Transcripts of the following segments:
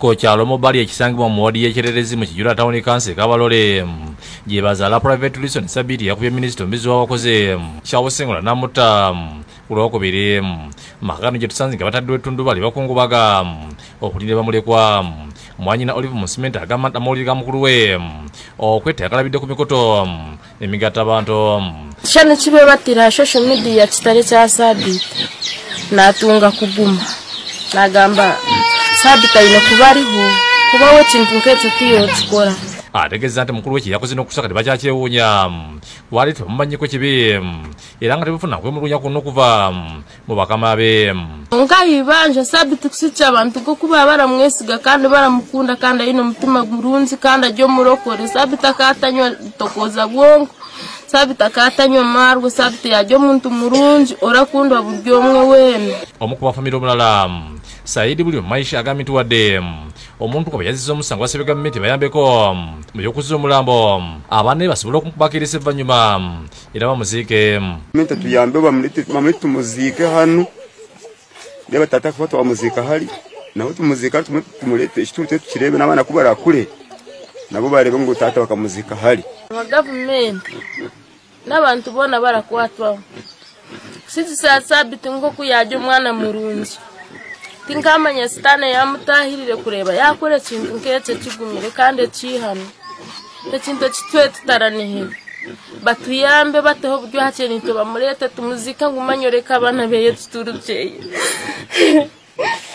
kokyalo mobali ekisangibwa mu wadi y'ekyererezi mu Kijula Town Council Kabalole gye bazaala Private Wilson Sabiti yakubye minisita omubizi w'abakozi Kyabusengola n'amutta ku Lwokubiri makano gye tusanze nga batadde ettundubali bakungubaga okulinda bamulekwa mwanyina Olive Musimenti agamba nti amawulire ga mukulu we okwetta yakalabidde ku mikoto emigatta abantu kyano kibe battira social media kitale kya Sabiti n'atunga kuguma n'agamba Sabiti ayina kuba aliho kubawo ekintu nk'ekyo kiyokikola ategeeza nti mukulu we kye yakoze n'okusaka tebakyakyewonya wali tebamumanyiko kibi era nga tebafuna kwemulugunya kuno okuva mu bakama be nkayibanja Sabiti kusikya abantu gokuba baramwesiga kandi baramukunda kandi ayina omutima mulungi kandi ajja omulokole Sabiti akatanywa tokoza bwongo Sabiti akatanywa marwe Sabiti yajja omuntu mulungi orakunda buli omwe weena omu ku bafamire omulala Saidi buli maisha agambye nti wadde omuntu kuba yazizza omusango wasebe gavumenti bayambeko mu by'okuzza omulambo abaana basobola okumubakirisa evvannyuma era bamuziike tuyambe bamulete tumuziike hano leba tata kuba twamuziika hali nabo tumuziika tumulete ekitundu tukirebe n'abaana kuba barakule nabo barebe ngu taata bakamuziika hali gavumenti n'abantu boona barakwatwaho sikisa Sabiti nk'oku yajja omwana mulungi tinkamanya sitane yamutahirire kureba yakora ekintu nk'ekyo kigumire kandi ekihano ekintu ekitwe tutaranihe batuyambe bateho oburyo hakyerinto bamulete tumuzika ngumanyoreka abaana beye tuturukeye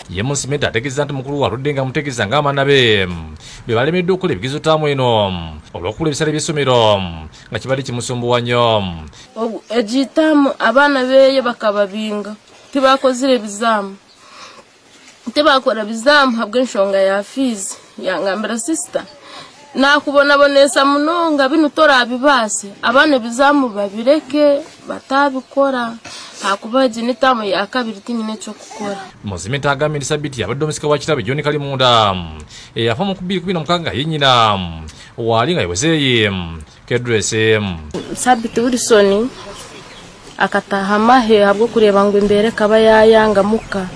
ye Musimenti ategeeza nti mukulu waludde nga mutegeeza ng'abaana be balemeddwe okukola ebigezo taamu eno olw'okula ebisale by'essomero nga kibadde kimusumbuwa nnyo egiyitaamu abaana beye bakababinga tibakozire ebizaamu tebakora bizaamu habw'enshonga ya fiizi yangambira sisita nakubonabonesa munonga bino torabibaase abaana ebizaamu babireke batabikora hakuba egi n'etaamu ya kabiri tinyine ekyokukora Musimenti agambye nti Sabiti yabadde omusika wa kitabe John Kalimunda eyafa mu 2026 ye nnyina waali nga yewezeeyi kedresi Sabiti Wilson akataha amahe habw'okureba ngu embeera kaba yayangamuka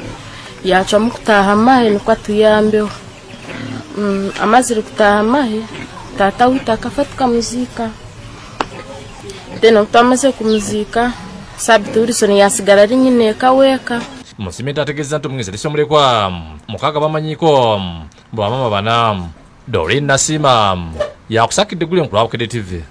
yacha mukutaha amahe nuko atuyambeho amazire kutaha amahe tata wita akafatika muzika tena utamaze kumuzika Sabiti Wilson yasigara ari nyine kaweka Musimenti ategeeza nti omwezi lisomulekwa mukaaga bamanyiko bwamama bana Doreen Nasima yakusakidde guli mu Kulabukede TV